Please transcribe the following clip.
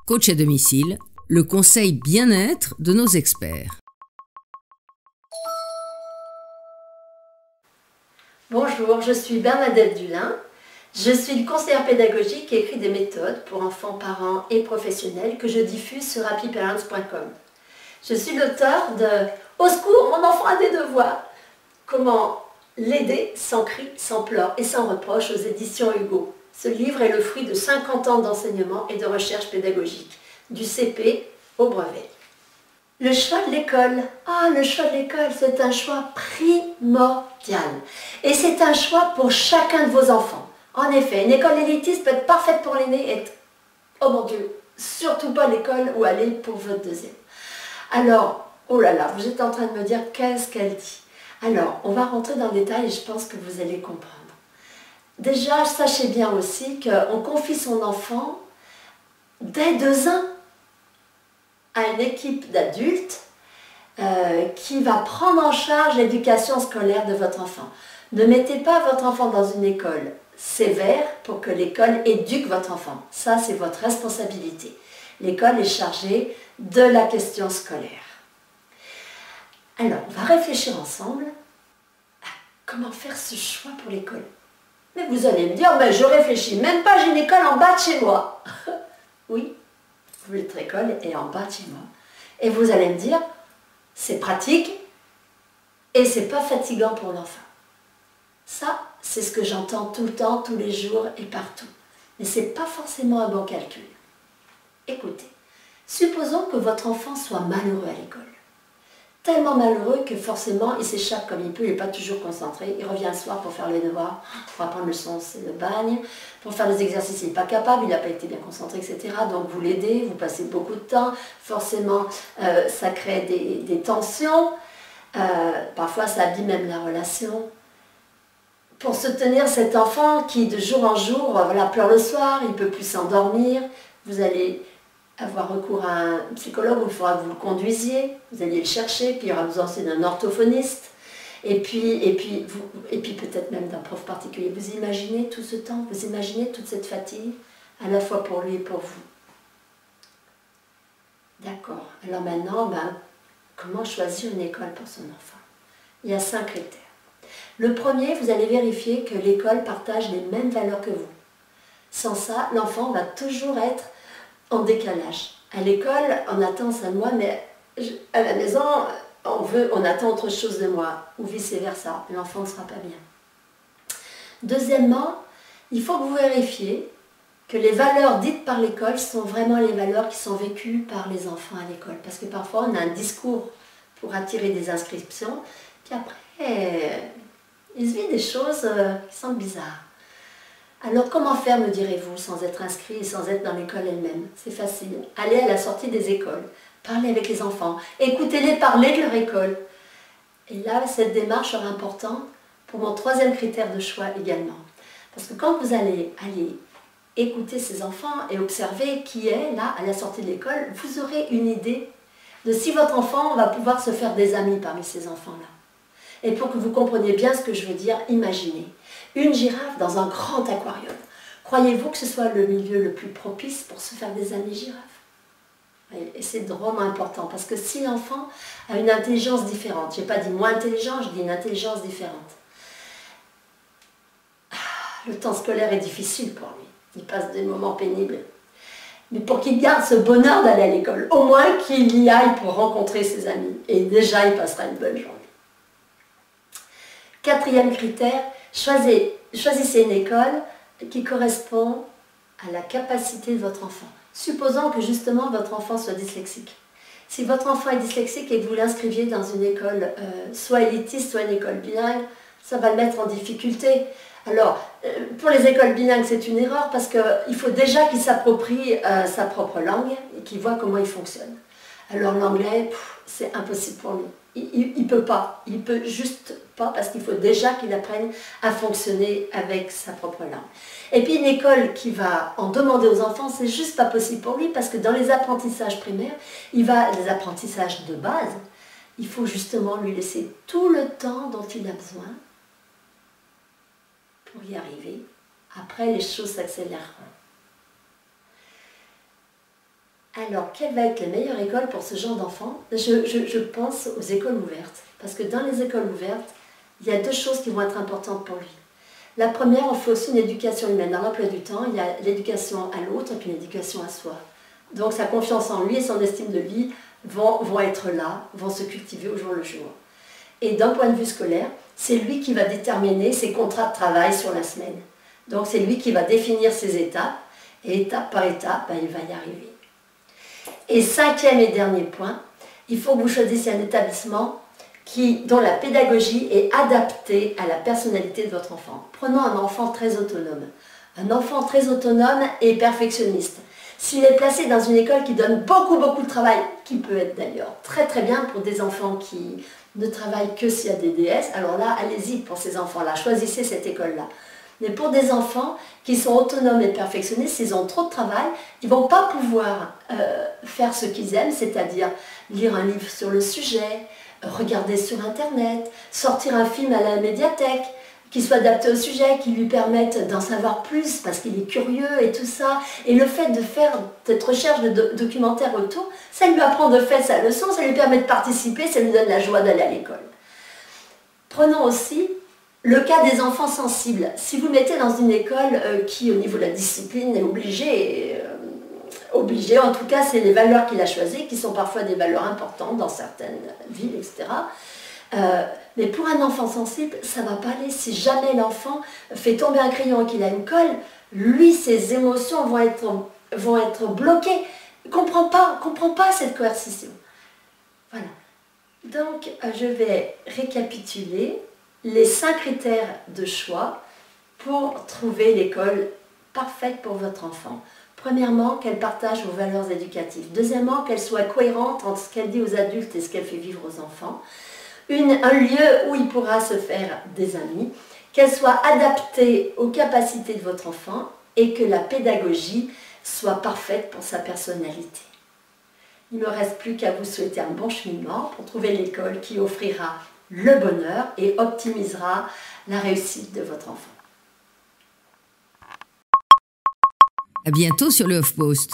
Coach à domicile, le conseil bien-être de nos experts. Bonjour, je suis Bernadette Dulin. Je suis conseillère pédagogique et écris des méthodes pour enfants, parents et professionnels que je diffuse sur happyparents.com. Je suis l'auteur de « Au secours, mon enfant a des devoirs !» Comment l'aider sans cris, sans pleurs et sans reproches aux éditions Hugo. Ce livre est le fruit de 50 ans d'enseignement et de recherche pédagogique, du CP au brevet. Le choix de l'école. Le choix de l'école, c'est un choix primordial. Et c'est un choix pour chacun de vos enfants. En effet, une école élitiste peut être parfaite pour l'aîné et, oh mon Dieu, surtout pas l'école où aller pour votre deuxième. Alors, oh là là, vous êtes en train de me dire qu'est-ce qu'elle dit. Alors, on va rentrer dans le détail et je pense que vous allez comprendre. Déjà, sachez bien aussi qu'on confie son enfant dès 2 ans à une équipe d'adultes qui va prendre en charge l'éducation scolaire de votre enfant. Ne mettez pas votre enfant dans une école sévère pour que l'école éduque votre enfant. Ça, c'est votre responsabilité. L'école est chargée de la question scolaire. Alors, on va réfléchir ensemble à comment faire ce choix pour l'école. Mais vous allez me dire, mais je réfléchis même pas, j'ai une école en bas de chez moi. Oui, votre école est en bas de chez moi. Et vous allez me dire, c'est pratique et c'est pas fatigant pour l'enfant. Ça, c'est ce que j'entends tout le temps, tous les jours et partout. Mais c'est pas forcément un bon calcul. Écoutez, supposons que votre enfant soit malheureux à l'école. Tellement malheureux que forcément il s'échappe comme il peut, il n'est pas toujours concentré, il revient le soir pour faire les devoirs, pour apprendre le son, c'est le bagne, pour faire les exercices il n'est pas capable, il n'a pas été bien concentré, etc. Donc vous l'aidez, vous passez beaucoup de temps, forcément ça crée des tensions, parfois ça abîme même la relation. Pour soutenir cet enfant qui de jour en jour pleure le soir, il ne peut plus s'endormir, vous allez avoir recours à un psychologue où il faudra que vous le conduisiez, vous alliez le chercher, puis il y aura besoin aussi d'un orthophoniste, et puis peut-être même d'un prof particulier. Vous imaginez tout ce temps, vous imaginez toute cette fatigue, à la fois pour lui et pour vous. D'accord. Alors maintenant, comment choisir une école pour son enfant? Il y a 5 critères. Le premier, vous allez vérifier que l'école partage les mêmes valeurs que vous. Sans ça, l'enfant va toujours être en décalage. À l'école, on attend ça de moi, mais à la maison, on attend autre chose de moi, ou vice-versa. L'enfant ne sera pas bien. Deuxièmement, il faut que vous vérifiez que les valeurs dites par l'école sont vraiment les valeurs qui sont vécues par les enfants à l'école. Parce que parfois, on a un discours pour attirer des inscriptions, puis après, il se vit des choses qui sont bizarres. Alors comment faire, me direz-vous, sans être inscrit et sans être dans l'école elle-même? C'est facile. Allez à la sortie des écoles, parlez avec les enfants, écoutez-les parler de leur école. Et là, cette démarche sera importante pour mon 3e critère de choix également. Parce que quand vous allez écouter ces enfants et observer qui est là à la sortie de l'école, vous aurez une idée de si votre enfant va pouvoir se faire des amis parmi ces enfants-là. Et pour que vous compreniez bien ce que je veux dire, imaginez une girafe dans un grand aquarium. Croyez-vous que ce soit le milieu le plus propice pour se faire des amis girafes? Et c'est drôlement important, parce que si l'enfant a une intelligence différente, je n'ai pas dit moins intelligent, je dis une intelligence différente. Le temps scolaire est difficile pour lui, il passe des moments pénibles. Mais pour qu'il garde ce bonheur d'aller à l'école, au moins qu'il y aille pour rencontrer ses amis. Et déjà, il passera une bonne journée. 4e critère, choisissez une école qui correspond à la capacité de votre enfant. Supposons que justement votre enfant soit dyslexique. Si votre enfant est dyslexique et que vous l'inscriviez dans une école soit élitiste, soit une école bilingue, ça va le mettre en difficulté. Alors, pour les écoles bilingues, c'est une erreur parce qu'il faut déjà qu'il s'approprie sa propre langue et qu'il voit comment il fonctionne. Alors l'anglais, c'est impossible pour lui. Il ne peut pas, il ne peut juste pas parce qu'il faut déjà qu'il apprenne à fonctionner avec sa propre langue. Et puis une école qui va en demander aux enfants, c'est juste pas possible pour lui parce que dans les apprentissages primaires, les apprentissages de base, il faut justement lui laisser tout le temps dont il a besoin pour y arriver. Après, les choses s'accéléreront. Alors, quelle va être la meilleure école pour ce genre d'enfant? Je pense aux écoles ouvertes. Parce que dans les écoles ouvertes, il y a deux choses qui vont être importantes pour lui. La première, on fait aussi une éducation humaine. Dans l'emploi du temps, il y a l'éducation à l'autre et puis l'éducation à soi. Donc sa confiance en lui et son estime de lui vont être là, vont se cultiver au jour le jour. Et d'un point de vue scolaire, c'est lui qui va déterminer ses contrats de travail sur la semaine. Donc c'est lui qui va définir ses étapes, et étape par étape, il va y arriver. Et cinquième et dernier point, il faut que vous choisissiez un établissement dont la pédagogie est adaptée à la personnalité de votre enfant. Prenons un enfant très autonome. Un enfant très autonome et perfectionniste. S'il est placé dans une école qui donne beaucoup de travail, qui peut être d'ailleurs très bien pour des enfants qui ne travaillent que s'il y a des DS, alors là, allez-y pour ces enfants-là, choisissez cette école-là. Mais pour des enfants qui sont autonomes et perfectionnistes, s'ils ont trop de travail, ils ne vont pas pouvoir faire ce qu'ils aiment, c'est-à-dire lire un livre sur le sujet, regarder sur Internet, sortir un film à la médiathèque, qui soit adapté au sujet, qui lui permette d'en savoir plus parce qu'il est curieux et tout ça. Et le fait de faire cette recherche de documentaire autour, ça lui apprend de fait sa leçon, ça lui permet de participer, ça lui donne la joie d'aller à l'école. Prenons aussi le cas des enfants sensibles. Si vous mettez dans une école qui, au niveau de la discipline, est obligée, en tout cas, c'est les valeurs qu'il a choisies, qui sont parfois des valeurs importantes dans certaines villes, etc. Mais pour un enfant sensible, ça ne va pas aller. Si jamais l'enfant fait tomber un crayon et qu'il a une colle, lui, ses émotions vont être bloquées. Il ne comprend pas cette coercition. Voilà. Donc, je vais récapituler les 5 critères de choix pour trouver l'école parfaite pour votre enfant. Premièrement, qu'elle partage vos valeurs éducatives. Deuxièmement, qu'elle soit cohérente entre ce qu'elle dit aux adultes et ce qu'elle fait vivre aux enfants. Un lieu où il pourra se faire des amis. Qu'elle soit adaptée aux capacités de votre enfant et que la pédagogie soit parfaite pour sa personnalité. Il ne me reste plus qu'à vous souhaiter un bon cheminement pour trouver l'école qui offrira le bonheur et optimisera la réussite de votre enfant. À bientôt sur le HuffPost.